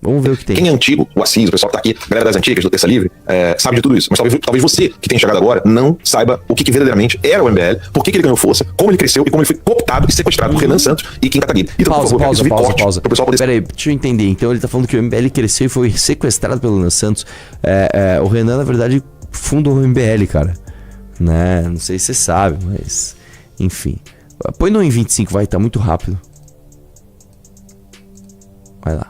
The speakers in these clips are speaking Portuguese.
Vamos ver o que tem. Quem é antigo, o Assis, o pessoal que tá aqui, a galera das antigas, do Terça Livre, sabe de tudo isso. Mas talvez você, que tem chegado agora, não saiba o que verdadeiramente era o MBL, por que ele ganhou força, como ele cresceu e como ele foi cooptado e sequestrado por Renan Santos e Kim Kataguiri. Então, Pausa. Pro pessoal poder... Peraí, deixa eu entender. Então ele tá falando que o MBL cresceu e foi sequestrado pelo Renan Santos. O Renan, na verdade, fundou o MBL, cara. Né? Não sei se você sabe, mas... Enfim. Põe no em 25, vai, tá muito rápido. Vai lá.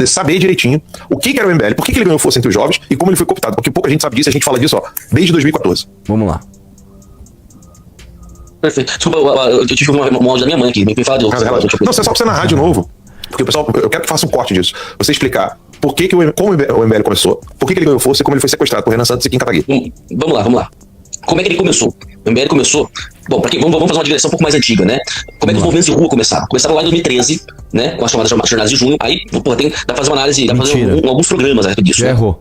Saber direitinho o que era o MBL, por que ele ganhou força entre os jovens e como ele foi cooptado, porque pouca gente sabe disso, a gente fala disso desde 2014. Vamos lá. Perfeito. Desculpa, eu tive uma áudio da minha mãe aqui, me fala de outro. Não, você só precisa narrar de novo, porque o pessoal, eu quero que faça um corte disso, você explicar por que como o MBL começou, por que ele ganhou força e como ele foi sequestrado por Renan Santos e Kim Kataguiri. Vamos lá. Como é que ele começou? O MBL começou... Bom, vamos fazer uma digressão um pouco mais antiga, né? Como é que os movimentos de rua começaram? Começaram lá em 2013, né? Com as chamadas jornadas de junho. Aí, dá pra fazer uma análise, dá pra fazer alguns programas a respeito disso. Já errou.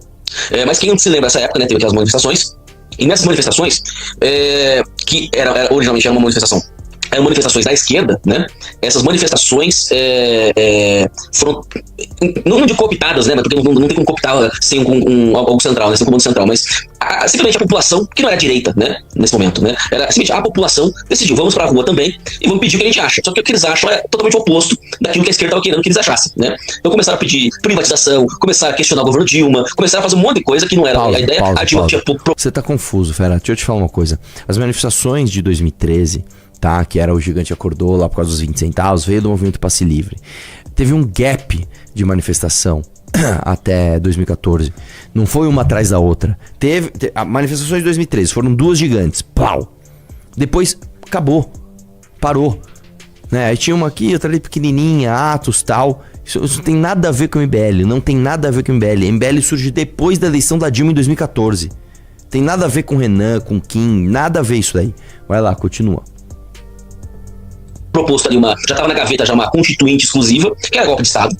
Mas quem não se lembra dessa época, né? Teve aquelas manifestações. E nessas manifestações, que originalmente era uma manifestação... Eram manifestações da esquerda, né? Essas manifestações foram, não de cooptadas, né? Porque não tem como cooptar sem algo central, né? Sem um comando central, mas simplesmente a população, que não era direita, né? Nesse momento, né? Era simplesmente a população decidiu, vamos pra rua também e vamos pedir o que a gente acha. Só que o que eles acham é totalmente oposto daquilo que a esquerda estava querendo que eles achassem, né? Então começaram a pedir privatização, começaram a questionar o governo Dilma, começaram a fazer um monte de coisa que não era a ideia. A Dilma tinha... Você tá confuso, Fera. Deixa eu te falar uma coisa. As manifestações de 2013... tá? Que era o Gigante Acordou lá por causa dos 20 centavos, veio do movimento Passe Livre. Teve um gap de manifestação até 2014. Não foi uma atrás da outra. Teve a manifestações de 2013, foram duas gigantes. Pau! Depois acabou. Parou. Né? Aí tinha uma aqui, outra ali pequenininha, Atos, tal. Isso não tem nada a ver com o MBL. Não tem nada a ver com o MBL. O MBL surge depois da eleição da Dilma em 2014. Tem nada a ver com o Renan, com o Kim. Nada a ver isso daí. Vai lá, continua. Proposto ali já estava na gaveta já uma constituinte exclusiva, que era golpe de Estado.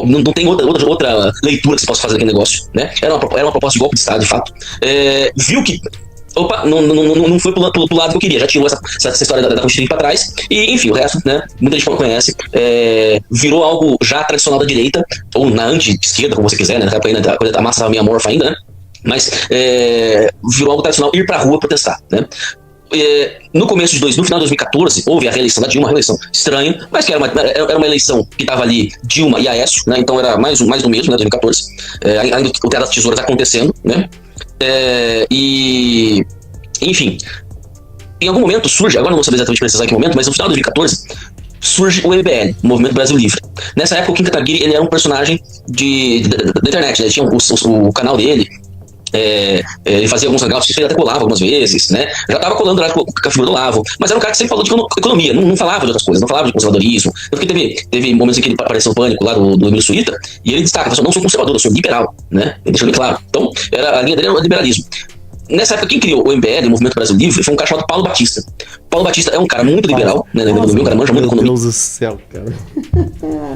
Não tem outra leitura que se possa fazer daquele negócio, né? Era uma proposta de golpe de Estado, de fato. Viu que não foi pro lado que eu queria, já tinha essa história da constituinte pra trás, e enfim, o resto, né? Muita gente não conhece. Virou algo já tradicional da direita, ou na anti-esquerda, como você quiser, né? A coisa da massa estava meio amorfa ainda, né? Mas virou algo tradicional ir pra rua protestar, né? No final de 2014, houve a reeleição da Dilma, uma reeleição estranha, mas que era uma eleição que estava ali Dilma e Aécio, né? Então era mais do mesmo, né? 2014, ainda o Teatro das Tesouras acontecendo, né? Enfim, em algum momento surge, agora não vou saber exatamente precisar em que momento, mas no final de 2014 surge o MBL, o Movimento Brasil Livre. Nessa época o Kim Kataguiri, ele era um personagem da internet, né? Ele tinha o canal dele. Ele fazia alguns negócios, ele até colava algumas vezes, né? Já tava colando lá com a figura do Olavo, mas era um cara que sempre falou de economia, não falava de outras coisas, não falava de conservadorismo. Porque teve momentos em que ele apareceu no Pânico lá do Emílio Suíta, e ele destaca, eu não sou conservador, eu sou liberal, né? Ele deixou bem claro. Então, a linha dele era o liberalismo. Nessa época, quem criou o MBL, o Movimento Brasil Livre, foi um cara chamado Paulo Batista. Paulo Batista é um cara muito liberal, né? O cara manja muito economia. Meu Deus do céu, cara.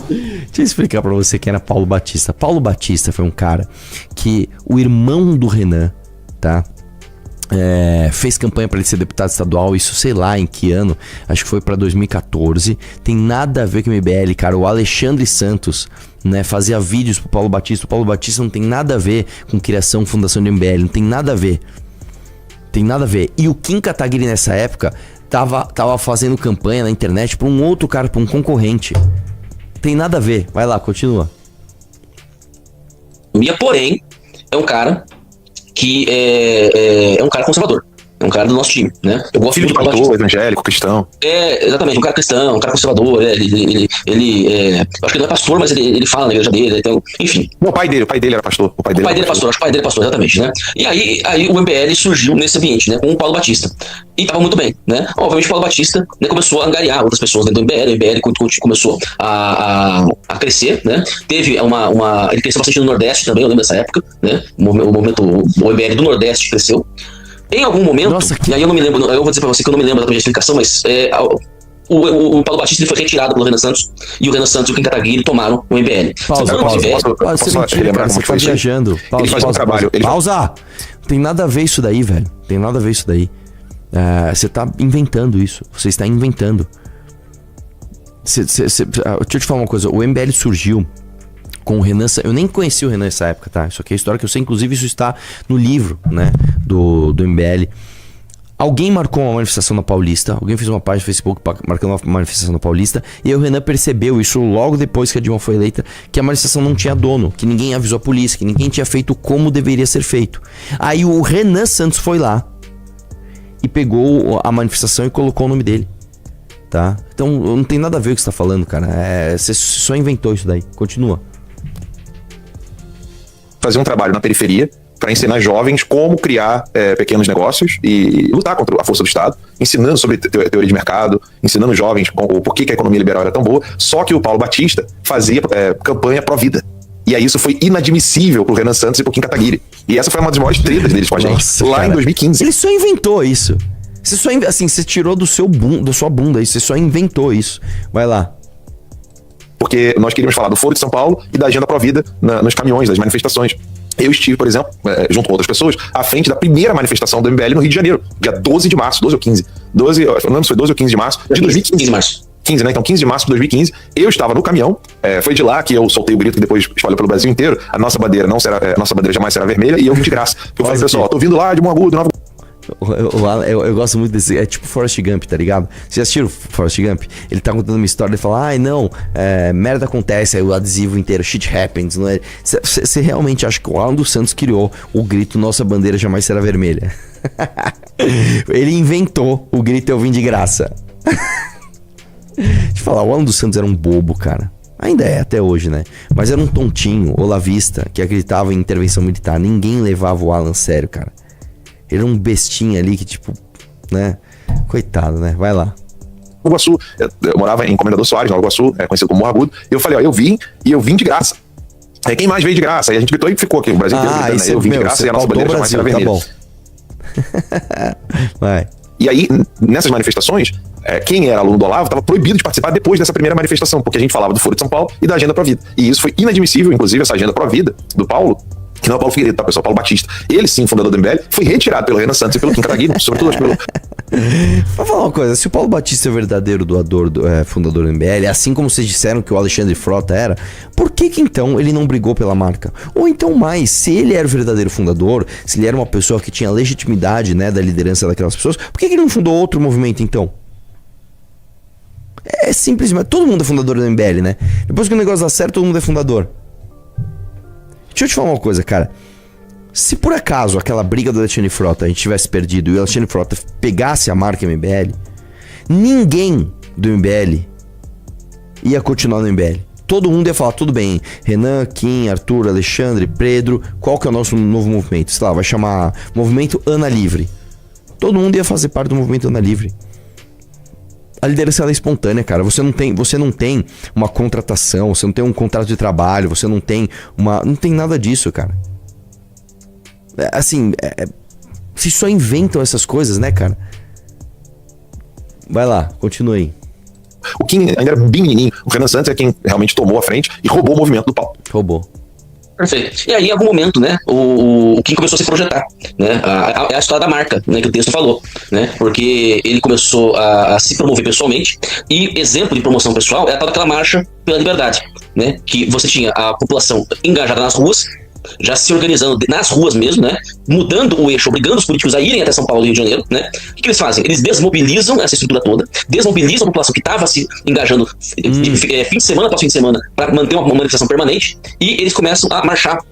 Deixa eu explicar pra você quem era Paulo Batista. Paulo Batista foi um cara que o irmão do Renan, tá? Fez campanha para ele ser deputado estadual, isso sei lá em que ano, acho que foi para 2014. Tem nada a ver com o MBL, cara. O Alexandre Santos, né, fazia vídeos pro Paulo Batista. O Paulo Batista não tem nada a ver com criação, fundação do MBL, não tem nada a ver. Tem nada a ver. E o Kim Kataguiri nessa época tava fazendo campanha na internet pra um outro cara, pra um concorrente. Tem nada a ver. Vai lá, continua. Porém, é um cara que é um cara conservador. É um cara do nosso time, né? Eu gosto filho de pastor, evangélico, cristão. Exatamente, um cara cristão, um cara conservador. Ele acho que não é pastor, mas ele fala na igreja dele. Então, enfim. Não, o pai dele era pastor. O pai dele é pastor, acho que o pai dele é pastor, exatamente, né? E aí o MBL surgiu nesse ambiente, né? Com o Paulo Batista. E tava muito bem, né? Obviamente o Paulo Batista, né, começou a angariar outras pessoas dentro do MBL. O MBL começou a crescer, né? Teve ele cresceu bastante no Nordeste também, eu lembro dessa época, né? O MBL do Nordeste cresceu. Em algum momento, e aí eu não me lembro, eu vou dizer pra você que eu não me lembro exatamente da explicação, mas o Paulo Batista ele foi retirado pelo Renan Santos, e o Renan Santos e o Kim Kataguiri tomaram o MBL. Pausa. Você tá viajando. Ele faz um trabalho. Pausa! Não tem nada a ver isso daí, velho. Não tem nada a ver isso daí. Você tá inventando isso. Você está inventando. Deixa eu te falar uma coisa. O MBL surgiu com o Renan. Eu nem conheci o Renan nessa época, tá? Isso aqui é história que eu sei, inclusive isso está no livro, né, do MBL. Alguém marcou uma manifestação na Paulista, alguém fez uma página no Facebook marcando uma manifestação na Paulista, e aí o Renan percebeu isso logo depois que a Dilma foi eleita, que a manifestação não tinha dono, que ninguém avisou a polícia, que ninguém tinha feito como deveria ser feito. Aí o Renan Santos foi lá e pegou a manifestação e colocou o nome dele, tá? Então não tem nada a ver com o que você tá falando, cara. Você só inventou isso daí. Continua. Fazer um trabalho na periferia para ensinar jovens como criar pequenos negócios e lutar contra a força do Estado, ensinando sobre teoria de mercado, ensinando jovens o porquê que a economia liberal era tão boa. Só que o Paulo Batista fazia campanha pró-vida. E aí isso foi inadmissível pro Renan Santos e pro Kim Kataguiri. E essa foi uma das maiores tretas deles com a gente. Nossa, lá cara, em 2015. Ele só inventou isso. Você tirou da sua bunda isso. Você só inventou isso. Vai lá. Porque nós queríamos falar do Foro de São Paulo e da agenda pró-vida nos caminhões, das manifestações. Eu estive, por exemplo, junto com outras pessoas, à frente da primeira manifestação do MBL no Rio de Janeiro, dia 12 de março, 12 ou 15. Eu não lembro se foi 12 ou 15 de março de 2015. 15 de março. 15, né? Então, 15 de março de 2015, eu estava no caminhão, foi de lá que eu soltei o grito que depois espalhou pelo Brasil inteiro, a nossa bandeira nossa bandeira jamais será vermelha, e eu vim de graça. Eu falei, pessoal, tô vindo lá de Mongagudo, Nova... Eu gosto muito desse. É tipo Forrest Gump, tá ligado? Vocês já assistiram Forrest Gump? Ele tá contando uma história e fala: ai não, merda acontece, aí o adesivo inteiro, shit happens. Você realmente acha que o Alan dos Santos criou o grito nossa bandeira jamais será vermelha? Ele inventou o grito eu vim de graça. Deixa eu falar, o Alan dos Santos era um bobo, cara. Ainda é, até hoje, né? Mas era um tontinho, olavista, que acreditava em intervenção militar. Ninguém levava o Alan a sério, cara. Ele era um bestinha ali que, tipo, né? Coitado, né? Vai lá. Nova Iguaçu, eu morava em Comendador Soares, Nova Iguaçu, conhecido como Morragudo. E eu falei, ó, eu vim de graça. Aí quem mais veio de graça? Aí a gente gritou e ficou aqui, o Brasil inteiro gritando, né? Eu vim de graça e a nossa bandeira jamais será vermelha. Tá bom. Vai. E aí, nessas manifestações, quem era aluno do Olavo estava proibido de participar depois dessa primeira manifestação, porque a gente falava do Foro de São Paulo e da Agenda Pró-Vida. E isso foi inadmissível, inclusive, essa Agenda Pró-Vida do Paulo, que não é o Paulo Figueiredo, tá, pessoal? Paulo Batista. Ele, sim, fundador do MBL, foi retirado pelo Renan Santos e pelo Kim Kataguiri, sobretudo pelo... Vou falar uma coisa, se o Paulo Batista é o verdadeiro doador, fundador do MBL, assim como vocês disseram que o Alexandre Frota era, por que então ele não brigou pela marca? Ou então mais, se ele era o verdadeiro fundador, se ele era uma pessoa que tinha legitimidade, né, da liderança daquelas pessoas, por que ele não fundou outro movimento então? É simplesmente, todo mundo é fundador do MBL, né? Depois que o negócio dá certo, todo mundo é fundador. Deixa eu te falar uma coisa, cara. Se por acaso aquela briga do Alexandre Frota a gente tivesse perdido e o Alexandre Frota pegasse a marca MBL, ninguém do MBL ia continuar no MBL. Todo mundo ia falar, tudo bem, Renan, Kim, Arthur, Alexandre, Pedro, qual que é o nosso novo movimento? Sei lá, vai chamar Movimento Ana Livre. Todo mundo ia fazer parte do Movimento Ana Livre. A liderança é espontânea, cara. Você não tem uma contratação, você não tem um contrato de trabalho, você não tem uma... Não tem nada disso, cara. Vocês só inventam essas coisas, né, cara? Vai lá, continue aí. O Kim ainda era bem menininho. O Renan Santos é quem realmente tomou a frente e roubou o movimento do Paulo. Roubou. Perfeito. E aí, em algum momento, né, o Kim começou a se projetar, né, é a história da marca, né, que o texto falou, né, porque ele começou a se promover pessoalmente, e exemplo de promoção pessoal é a tal daquela marcha pela liberdade, né, que você tinha a população engajada nas ruas, já se organizando nas ruas mesmo, né, mudando o eixo, obrigando os políticos a irem até São Paulo e Rio de Janeiro, né. O que eles fazem? Eles desmobilizam essa estrutura toda, desmobilizam a população que estava se engajando fim de semana após fim de semana para manter uma manifestação permanente, e eles começam a marchar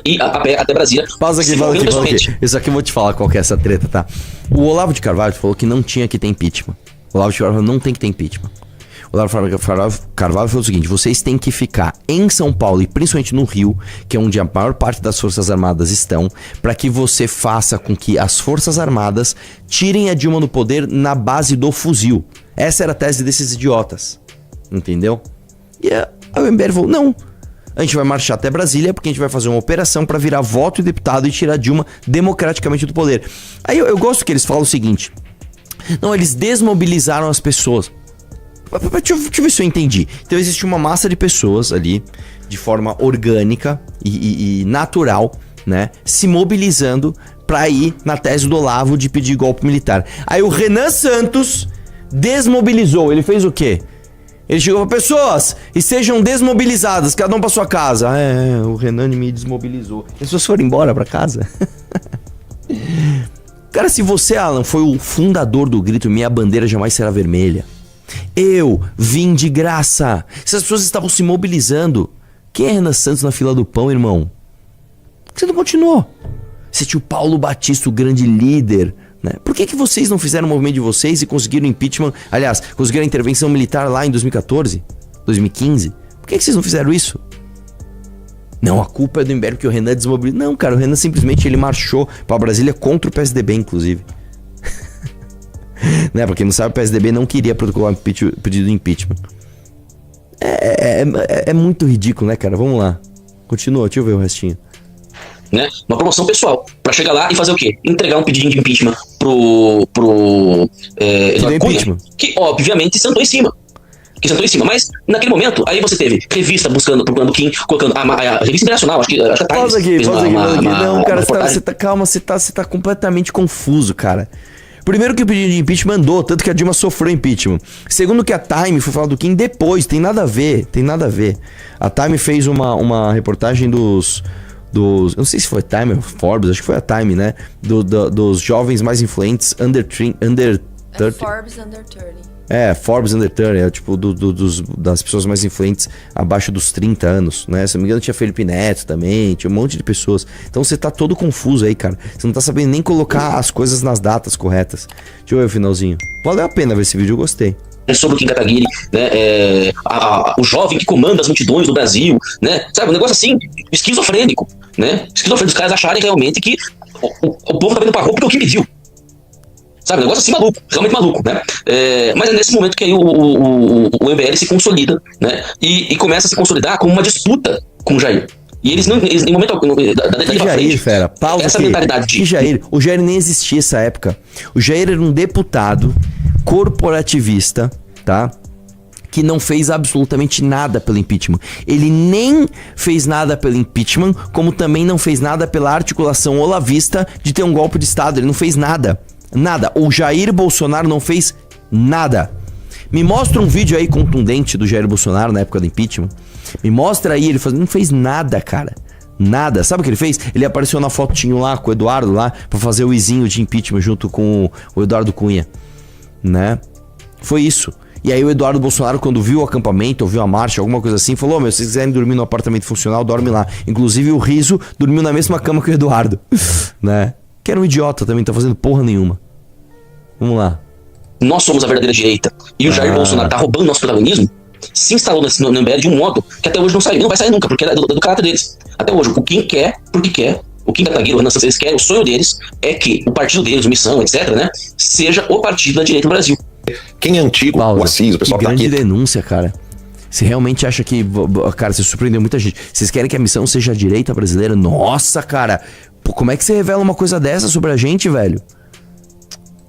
e a pé até Brasília. Pausa aqui. Isso aqui eu vou te falar qual que é essa treta, tá? O Olavo de Carvalho falou que não tinha que ter impeachment. O Olavo de Carvalho não tem que ter impeachment. O Olavo de Carvalho falou o seguinte: vocês têm que ficar em São Paulo e principalmente no Rio, que é onde a maior parte das Forças Armadas estão, para que você faça com que as Forças Armadas tirem a Dilma do poder na base do fuzil. Essa era a tese desses idiotas. Entendeu? E a MBL falou: não, a gente vai marchar até Brasília porque a gente vai fazer uma operação para virar voto e deputado e tirar a Dilma democraticamente do poder. Aí eu gosto que eles falam o seguinte: não, eles desmobilizaram as pessoas. Deixa eu ver se eu entendi. Então existe uma massa de pessoas ali, de forma orgânica e natural, né, se mobilizando pra ir na tese do Olavo de pedir golpe militar. Aí o Renan Santos desmobilizou. Ele fez o quê? Ele chegou pra pessoas, estejam desmobilizadas, cada um pra sua casa. O Renan me desmobilizou. As pessoas foram embora pra casa. Cara, se você, Alan, foi o fundador do grito Minha Bandeira Jamais Será Vermelha, eu vim de graça. Se as pessoas estavam se mobilizando, quem é Renan Santos na fila do pão, irmão? Por que você não continuou? Você tinha o Paulo Batista, o grande líder, né? Por que vocês não fizeram o movimento de vocês e conseguiram impeachment? Aliás, conseguiram a intervenção militar lá em 2014, 2015? Por que vocês não fizeram isso? Não, a culpa é do Imbério que o Renan desmobilizou. Não, cara, o Renan simplesmente ele marchou pra Brasília contra o PSDB, inclusive. Né? Pra quem não sabe, o PSDB não queria protocolar pedido de impeachment. É muito ridículo, né, cara? Vamos lá. Continua, deixa eu ver o restinho. Né? Uma promoção pessoal, pra chegar lá e fazer o quê? Entregar um pedido de impeachment pro Eduardo Cunha, que obviamente sentou em cima. Mas naquele momento, aí você teve revista procurando Kim, colocando a revista internacional, acho que a Times. Pausa aqui. Não, cara, você tá completamente confuso, cara. Primeiro que o pedido de impeachment andou, tanto que a Dilma sofreu impeachment. Segundo que a Time foi falar do Kim depois, tem nada a ver. A Time fez uma reportagem dos eu não sei se foi Time ou Forbes, acho que foi a Time, né? Dos jovens mais influentes under 30. Forbes Under 30. Forbes Under 30, tipo das pessoas mais influentes abaixo dos 30 anos, né? Se não me engano tinha Felipe Neto também, tinha um monte de pessoas. Então você tá todo confuso aí, cara. Você não tá sabendo nem colocar as coisas nas datas corretas. Deixa eu ver o finalzinho. Valeu a pena ver esse vídeo, eu gostei. Sobre o Kim Kataguiri, né, o jovem que comanda as multidões do Brasil, né, sabe, um negócio assim, esquizofrênico, né, os caras acharem realmente que o povo tá vindo pra rua porque o Kim pediu, sabe, um negócio assim maluco, realmente maluco, né, mas é nesse momento que aí o MBL se consolida, né, e começa a se consolidar como uma disputa com o Jair. E eles em momento algum da Jair, fera, pausa essa aqui. mentalidade de Jair, o Jair nem existia essa época. O Jair era um deputado corporativista, tá? Que não fez absolutamente nada pelo impeachment. Ele nem fez nada pelo impeachment, como também não fez nada pela articulação olavista de ter um golpe de Estado. Ele não fez nada. Nada. O Jair Bolsonaro não fez nada. Me mostra um vídeo aí contundente do Jair Bolsonaro na época do impeachment. Me mostra aí, ele não fez nada, cara. Nada. Sabe o que ele fez? Ele apareceu na fotinho lá com o Eduardo lá pra fazer o izinho de impeachment junto com o Eduardo Cunha, né? Foi isso. E aí o Eduardo Bolsonaro, quando viu o acampamento, ouviu a marcha, alguma coisa assim, falou: se vocês quiserem dormir no apartamento funcional, dorme lá. Inclusive o Riso dormiu na mesma cama que o Eduardo, né? Que era um idiota também, não tá fazendo porra nenhuma. Vamos lá. Nós somos a verdadeira direita. E o Jair Bolsonaro tá roubando nosso protagonismo. Se instalou no MBL de um modo que até hoje não saiu. Não vai sair nunca, porque é do caráter deles. Até hoje, o Kim quer, porque quer. O Kim Kataguiri, o Renan Santos, eles querem, o sonho deles é que o partido deles, o Missão, etc., né, seja o partido da direita do Brasil. Quem é antigo, o Assis, o pessoal que tá aqui. grande denúncia, cara. Você realmente acha que... Cara, você surpreendeu muita gente. Vocês querem que a Missão seja a direita brasileira? Nossa, cara. Pô, como é que você revela uma coisa dessa sobre a gente, velho?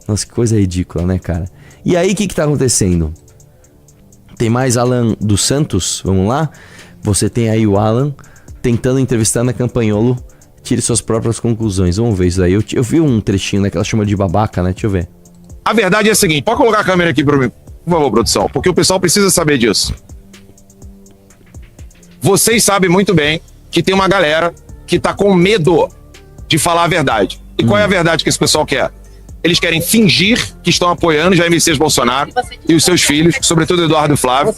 Nossa, que coisa ridícula, né, cara? E aí, o que tá acontecendo? Tem mais Alan dos Santos, vamos lá? Você tem aí o Alan tentando entrevistar na Campanholo. Tire suas próprias conclusões. Vamos ver isso aí. Eu vi um trechinho, né, que ela chama de babaca, né? Deixa eu ver. A verdade é a seguinte, pode colocar a câmera aqui pra mim, por favor, produção, porque o pessoal precisa saber disso. Vocês sabem muito bem que tem uma galera que tá com medo de falar a verdade. E qual é a verdade que esse pessoal quer? Eles querem fingir que estão apoiando Jair Messias Bolsonaro e os seus filhos, sobretudo Eduardo e Flávio,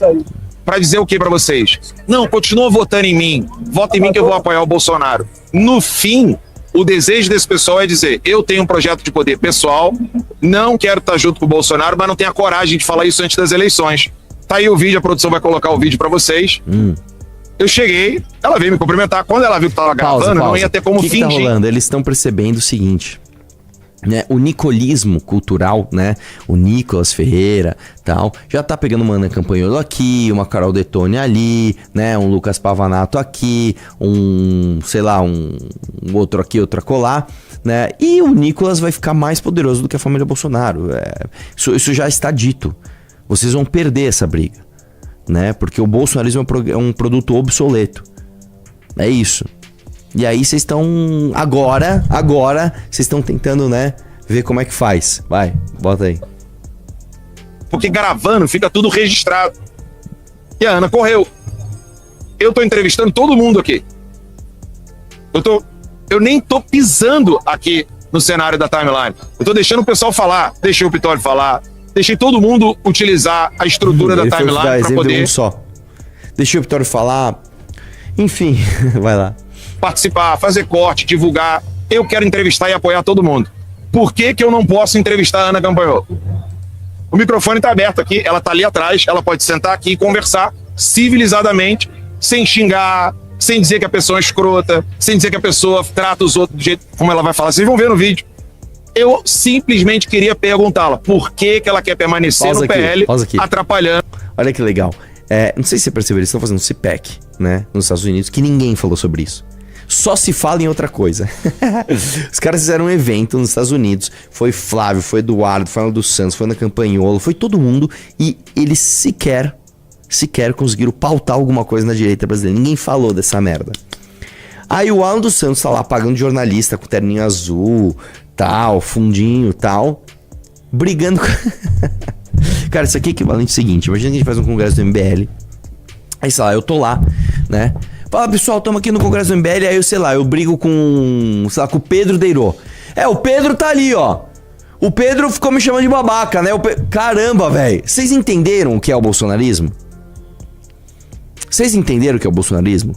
para dizer o que para vocês? Não, continua votando em mim, vota em mim que eu vou apoiar o Bolsonaro. No fim, o desejo desse pessoal é dizer: eu tenho um projeto de poder pessoal, não quero estar junto com o Bolsonaro, mas não tenho a coragem de falar isso antes das eleições. Tá aí o vídeo, a produção vai colocar o vídeo para vocês. Eu cheguei, ela veio me cumprimentar. Quando ela viu que tava gravando, não ia ter como fingir. O que tá rolando? Eles estão percebendo o seguinte, né? O nicolismo cultural, né? O Nicolas Ferreira, tal, já tá pegando uma Ana Campanholo aqui, uma Carol Detone ali, né? Um Lucas Pavanato aqui, sei lá, um outro aqui, outro acolá, né? E o Nicolas vai ficar mais poderoso do que a família Bolsonaro. Isso já está dito. Vocês vão perder essa briga, né? Porque o bolsonarismo é um produto obsoleto. É isso. E aí vocês estão... Agora, vocês estão tentando, né? Ver como é que faz. Vai, bota aí. Porque gravando fica tudo registrado. E a Ana correu. Eu tô entrevistando todo mundo aqui. Eu nem tô pisando aqui no cenário da timeline. Eu tô deixando o pessoal falar, deixei o Pittoli falar, deixei todo mundo utilizar a estrutura da timeline para poder Deixei o Pittoli falar. Enfim, vai lá. Participar, fazer corte, divulgar. Eu quero entrevistar e apoiar todo mundo. Por que que eu não posso entrevistar a Ana Campanholo? O microfone tá aberto aqui, ela tá ali atrás, ela pode sentar aqui e conversar civilizadamente, sem xingar, sem dizer que a pessoa é escrota, sem dizer que a pessoa trata os outros do jeito como ela vai falar. Vocês vão ver no vídeo. Eu simplesmente queria perguntá-la por que que ela quer permanecer no PL, atrapalhando. Olha que legal. Não sei se você percebeu, eles estão fazendo um CPAC, né, nos Estados Unidos, que ninguém falou sobre isso. Só se fala em outra coisa. Os caras fizeram um evento nos Estados Unidos. Foi Flávio, foi Eduardo, foi Ana dos Santos, foi Ana Campanholo, foi todo mundo. E eles sequer conseguiram pautar alguma coisa na direita brasileira. Ninguém falou dessa merda. Aí o Alan dos Santos tá lá pagando jornalista com terninho azul, tal, fundinho, tal, brigando com... Cara, isso aqui é equivalente ao seguinte: imagina que a gente faz um congresso do MBL. Aí, sei lá, eu tô lá, né? Fala, pessoal, estamos aqui no congresso do MBL. Aí eu, sei lá, eu brigo com, sei lá, com o Pedro Deirô. O Pedro tá ali, ó. O Pedro ficou me chamando de babaca, né? Caramba, velho. Vocês entenderam o que é o bolsonarismo? Vocês entenderam o que é o bolsonarismo?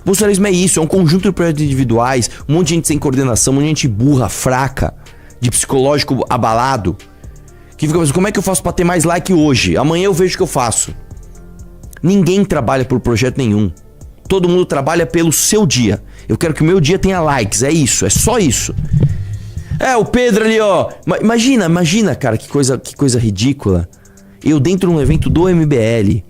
O bolsonarismo é isso, é um conjunto de projetos individuais, um monte de gente sem coordenação, um monte de gente burra, fraca, de psicológico abalado, que fica pensando, como é que eu faço pra ter mais like hoje? Amanhã eu vejo o que eu faço. Ninguém trabalha por projeto nenhum. Todo mundo trabalha pelo seu dia. Eu quero que o meu dia tenha likes, é isso, é só isso. O Pedro ali, ó. Imagina, cara, que coisa ridícula. Eu dentro de um evento do MBL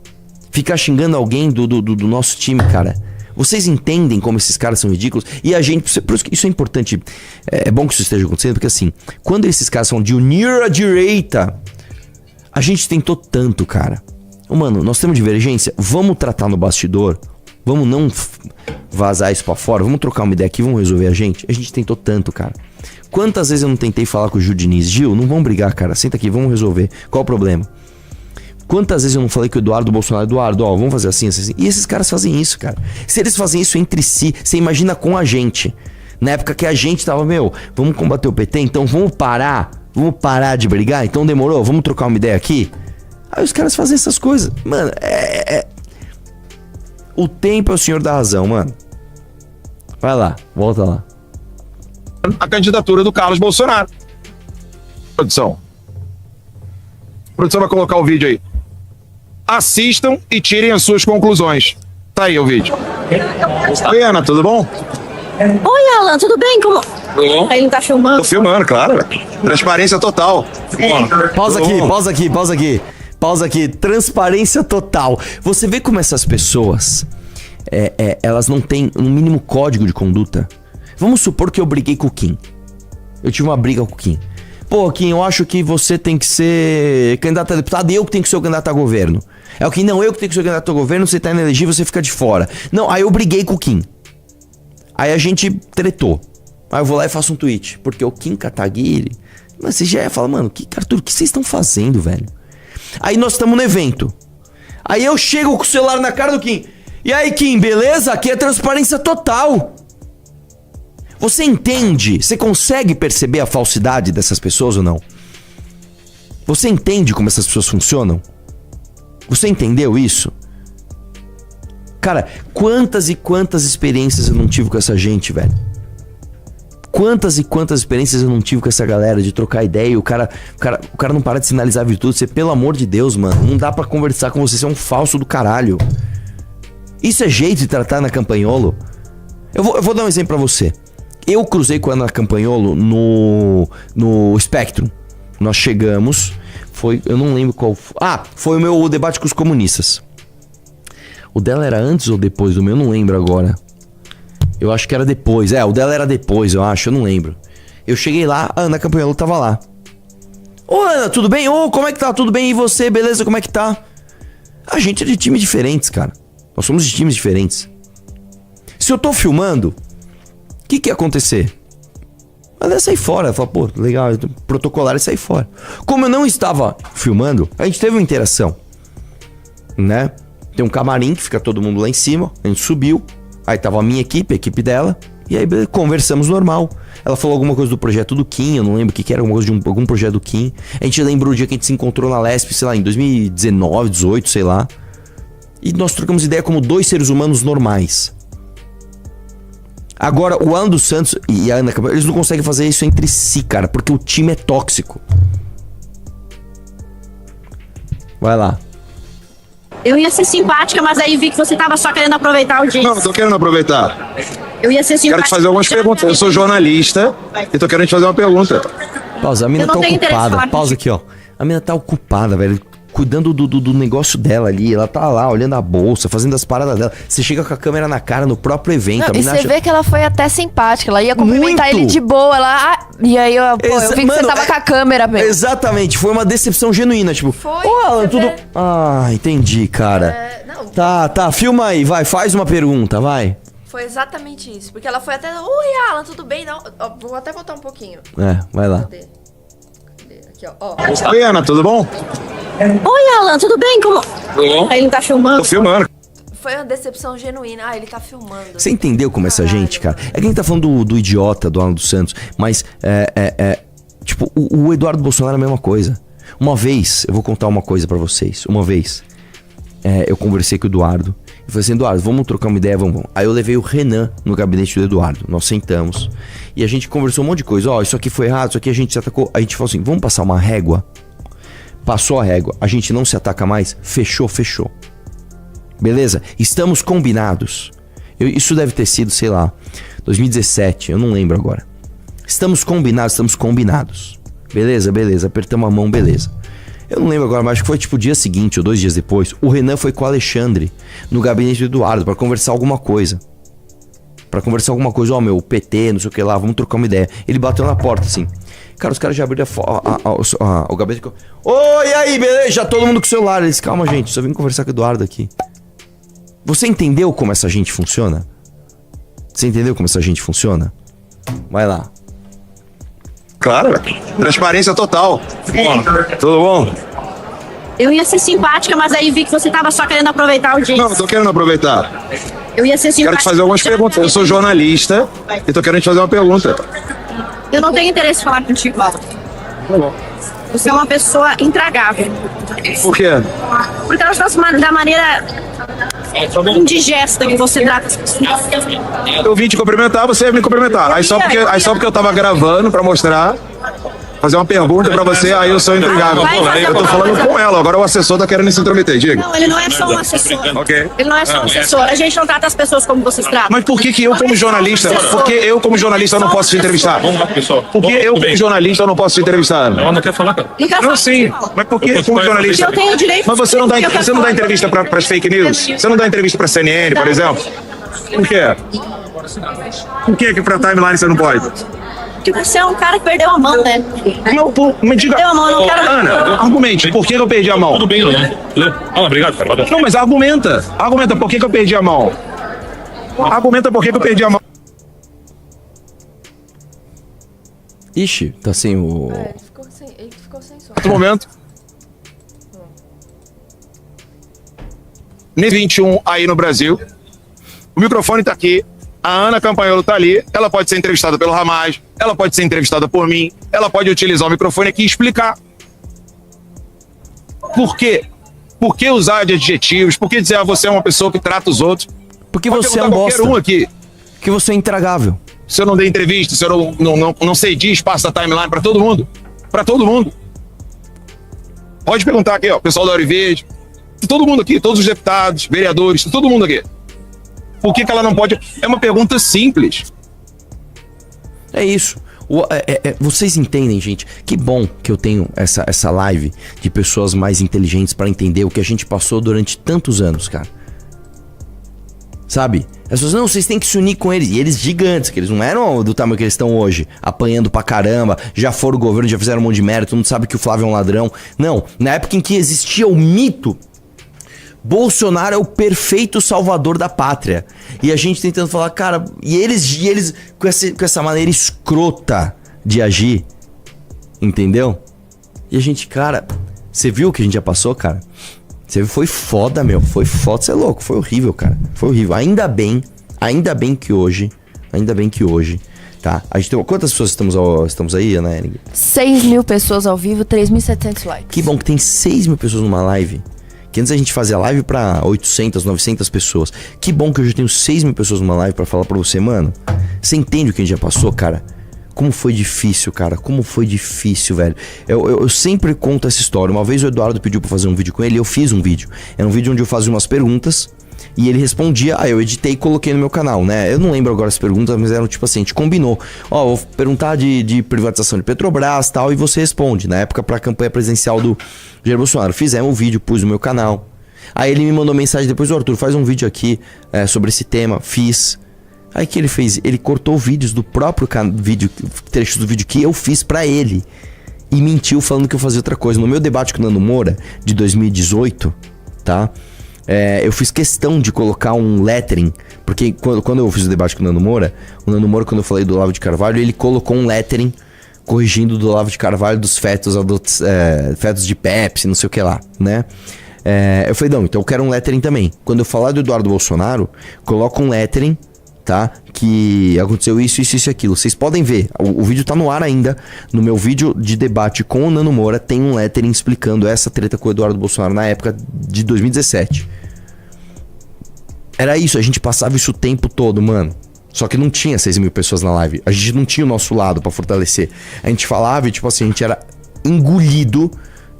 ficar xingando alguém do nosso time, cara. Vocês entendem como esses caras são ridículos? E a gente, por isso que isso é importante. É bom que isso esteja acontecendo, porque assim, quando esses caras são de unir a direita, a gente tentou tanto, cara. Mano, nós temos divergência, vamos tratar no bastidor, vamos não vazar isso pra fora, vamos trocar uma ideia aqui, vamos resolver a gente tentou tanto, cara. Quantas vezes eu não tentei falar com o Gil Diniz? Gil, não vamos brigar, cara, senta aqui, vamos resolver, qual o problema? Quantas vezes eu não falei com o Eduardo Bolsonaro, Eduardo, ó, vamos fazer assim, assim, e esses caras fazem isso, cara. Se eles fazem isso entre si, você imagina com a gente, na época que a gente tava, vamos combater o PT, então vamos parar de brigar, então demorou, vamos trocar uma ideia aqui? Aí os caras fazem essas coisas. Mano, o tempo é o senhor da razão, mano. Vai lá, volta lá. A candidatura do Carlos Bolsonaro. Produção. A produção vai colocar o vídeo aí. Assistam e tirem as suas conclusões. Tá aí o vídeo. Oi, Ana, tudo bom? Oi, Alan, tudo bem? Como... Ele não tá filmando? Tô filmando, claro. Transparência total. Pausa aqui, transparência total. Você vê como essas pessoas, elas não têm no mínimo código de conduta. Vamos supor que eu briguei com o Kim. Eu tive uma briga com o Kim. Pô, Kim, eu acho que você tem que ser candidato a deputado e eu que tenho que ser o candidato a governo. O Kim, não, eu que tenho que ser o candidato a governo, você tá inelegível, você fica de fora. Não, aí eu briguei com o Kim. Aí a gente tretou. Aí eu vou lá e faço um tweet. Porque o Kim Kataguiri... Mas você já ia falar, mano, Arthur, o que vocês estão fazendo, velho? Aí nós estamos no evento. Aí eu chego com o celular na cara do Kim. E aí, Kim, beleza? Aqui é transparência total. Você entende? Você consegue perceber a falsidade dessas pessoas ou não? Você entende como essas pessoas funcionam? Você entendeu isso? Cara, quantas e quantas experiências eu não tive com essa gente, velho? Quantas e quantas experiências eu não tive com essa galera de trocar ideia e o cara não para de sinalizar virtude. Você, pelo amor de Deus, mano, não dá pra conversar com você, você é um falso do caralho. Isso é jeito de tratar Ana Campanholo? Eu vou dar um exemplo pra você. Eu cruzei com a Ana Campanholo no Spectrum. Nós chegamos, eu não lembro qual foi. Foi o meu debate com os comunistas. O dela era antes ou depois do meu? Eu não lembro agora. Eu acho que era depois. O dela era depois, eu acho. Eu não lembro. Eu cheguei lá, a Ana Campanholo tava lá. Ô, Ana, tudo bem? Ô, como é que tá? Tudo bem? E você? Beleza? Como é que tá? A gente é de times diferentes, cara. Nós somos de times diferentes. Se eu tô filmando, o que ia acontecer? Ela ia sair fora. Ela fala, pô, legal, protocolar e sair fora. Como eu não estava filmando, a gente teve uma interação. né? Tem um camarim que fica todo mundo lá em cima. A gente subiu. Aí tava a minha equipe, a equipe dela. E aí conversamos normal. Ela falou alguma coisa do projeto do Kim, eu não lembro o que era, alguma coisa de algum projeto do Kim. A gente lembrou o dia que a gente se encontrou na Lesp, sei lá, em 2019, 18, sei lá. E nós trocamos ideia como dois seres humanos normais. Agora, o Alan dos Santos e a Ana Cabral, eles não conseguem fazer isso entre si, cara, porque o time é tóxico. Vai lá. Eu ia ser simpática, mas aí vi que você tava só querendo aproveitar o dia. Não tô querendo aproveitar. Eu ia ser simpática. Quero te fazer algumas perguntas. Eu sou jornalista e tô querendo te fazer uma pergunta. Pausa, a mina Eu não tá tenho interesse em ocupada. falar Pausa aqui, ó. A mina tá ocupada, velho. Cuidando do negócio dela ali. Ela tá lá, olhando a bolsa, fazendo as paradas dela. Você chega com a câmera na cara no próprio evento. Não, a e mina você vê que ela foi até simpática. Ela ia cumprimentar Muito. ele de boa. E aí eu vi que você tava com a câmera, meu. Exatamente, foi uma decepção genuína. Tipo, Foi, ô Alan, você tudo. vê. Ah, entendi, cara. Não, Tá, filma aí, vai, faz uma pergunta, vai. foi exatamente isso. Porque ela foi até... Oi, Alan, tudo bem? Não, ó, vou até voltar um pouquinho. Vai lá. Cadê? Aqui, ó. Oi, Ana, tudo bom? Oi, Alan, tudo bem? Como... Aí ele tá filmando. Tô filmando. Foi uma decepção genuína. Ah, ele tá filmando. Você entendeu como essa gente, cara? É que a gente tá falando do idiota, do Alan dos Santos, mas tipo, o Eduardo Bolsonaro é a mesma coisa. Uma vez, eu vou contar uma coisa pra vocês. Uma vez, eu conversei com o Eduardo. Eu falei assim, Eduardo, vamos trocar uma ideia, vamos. Aí eu levei o Renan no gabinete do Eduardo. Nós sentamos e a gente conversou um monte de coisa. Ó, isso aqui foi errado, isso aqui a gente se atacou. A gente falou assim, vamos passar uma régua. Passou a régua, a gente não se ataca mais. Fechou. Beleza? Estamos combinados. Isso deve ter sido, sei lá, 2017, eu não lembro agora. Estamos combinados. Beleza, apertamos a mão, beleza. Eu não lembro agora, mas acho que foi tipo o dia seguinte ou 2 dias depois. O Renan foi com o Alexandre no gabinete do Eduardo pra conversar alguma coisa. Ó, meu, PT, não sei o que lá, vamos trocar uma ideia. Ele bateu na porta assim. Cara, os caras já abriram o gabinete. Oi, aí, beleza? Já todo mundo com o celular. Eles, calma, gente, só vim conversar com o Eduardo aqui. Você entendeu como essa gente funciona? Vai lá. Claro, transparência total. Tudo bom? Eu ia ser simpática, mas aí vi que você tava só querendo aproveitar o dia. Não, tô querendo aproveitar. Eu ia ser simpática. Quero te fazer algumas perguntas. Eu sou jornalista e tô querendo te fazer uma pergunta. Eu não tenho interesse em falar contigo. Tá bom. Você é uma pessoa intragável. Por quê? Porque elas da maneira indigesta que você trata as pessoas. Eu vim te cumprimentar, você ia me cumprimentar. Aí só porque eu tava gravando pra mostrar, fazer uma pergunta pra você, aí eu sou intrigável. Eu tô falando com ela, agora o assessor tá querendo se intrometer, diga. Não, ele não é só um assessor. Ok. Ele não é só um assessor. A gente não trata as pessoas como vocês tratam. Mas por que eu como jornalista, eu não posso te entrevistar? Vamos lá, pessoal. Por que eu como jornalista eu não posso te entrevistar? Ela não quer falar, cara. Não quer Não, falar. sim. Mas por que como jornalista? Eu tenho direito. Mas você não dá entrevista para as fake news? Você não dá entrevista para CNN, por exemplo? Por quê? Por que para timeline você não pode? Porque você é um cara que perdeu a mão, né? Me diga. Perdeu a mão, eu não quero. Ana, argumente. Por que eu perdi a mão? Tudo bem, né? Ah, obrigado, cara. Não, mas argumenta. Argumenta por que eu perdi a mão. Argumenta por que eu perdi a mão. Ixi, tá sem o... Ele ficou sem som. Outro momento. Nesse 21 aí no Brasil. O microfone tá aqui. A Ana Campanholo tá ali. Ela pode ser entrevistada pelo Ramais. Ela pode ser entrevistada por mim. Ela pode utilizar o microfone aqui e explicar. Por quê? Por que usar de adjetivos? Por que dizer, você é uma pessoa que trata os outros? Porque Pode você é um perguntar qualquer bosta. um aqui. Porque você é intragável. Se eu não dei entrevista, se eu não cedi espaço da timeline pra todo mundo. Pra todo mundo. Pode perguntar aqui, ó, pessoal da Ouro Verde. Todo mundo aqui, todos os deputados, vereadores, todo mundo aqui. Por que ela não pode? É uma pergunta simples. É isso. Vocês entendem, gente? Que bom que eu tenho essa live de pessoas mais inteligentes pra entender o que a gente passou durante tantos anos, cara. Sabe? As pessoas, não, vocês têm que se unir com eles. E eles gigantes, que eles não eram do tamanho que eles estão hoje, apanhando pra caramba, já foram governo, já fizeram um monte de merda, todo mundo sabe que o Flávio é um ladrão. Não, na época em que existia o mito, Bolsonaro é o perfeito salvador da pátria. E a gente tentando falar, cara, e eles com essa maneira escrota de agir, entendeu? E a gente, cara, você viu o que a gente já passou, cara? Você foi foda, meu. Foi foda, você é louco. Foi horrível, cara. Foi horrível. Ainda bem que hoje, tá? A gente tem... Quantas pessoas estamos aí, Ana Hering? 6.000 pessoas ao vivo, 3.700 likes. Que bom que tem 6.000 pessoas numa live. Que antes a gente fazia live pra 800, 900 pessoas. Que bom que hoje eu tenho 6.000 pessoas numa live pra falar pra você, mano. Você entende o que a gente já passou, cara? Como foi difícil, cara. Como foi difícil, velho. Eu sempre conto essa história. Uma vez o Eduardo pediu pra fazer um vídeo com ele e eu fiz um vídeo. Era um vídeo onde eu fazia umas perguntas e ele respondia. Aí eu editei e coloquei no meu canal, né? Eu não lembro agora as perguntas, mas eram tipo assim, a gente combinou. Ó, vou perguntar de privatização de Petrobras e tal, e você responde. Na época pra campanha presidencial do Jair Bolsonaro. Fizemos um vídeo, pus no meu canal. Aí ele me mandou mensagem depois, Arthur, faz um vídeo aqui sobre esse tema. Fiz. Aí que ele fez? Ele cortou vídeos do próprio vídeo, trechos do vídeo que eu fiz pra ele. E mentiu falando que eu fazia outra coisa. No meu debate com o Nando Moura, de 2018, tá? Eu fiz questão de colocar um lettering. Porque quando eu fiz o debate com o Nando Moura, quando eu falei do Olavo de Carvalho, ele colocou um lettering corrigindo do Olavo de Carvalho dos fetos de Pepsi, não sei o que lá, né? Eu falei, não, então eu quero um lettering também. Quando eu falar do Eduardo Bolsonaro, coloca um lettering, tá? Que aconteceu isso e aquilo. Vocês podem ver, o vídeo tá no ar ainda. No meu vídeo de debate com o Nando Moura tem um lettering explicando essa treta com o Eduardo Bolsonaro na época de 2017. Era isso, a gente passava isso o tempo todo, mano. Só que não tinha 6.000 pessoas na live. A gente não tinha o nosso lado pra fortalecer. A gente falava e tipo assim, a gente era engolido,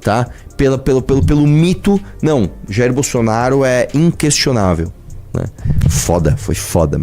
tá? Pelo mito. Não, Jair Bolsonaro é inquestionável, né? Foda, foi foda.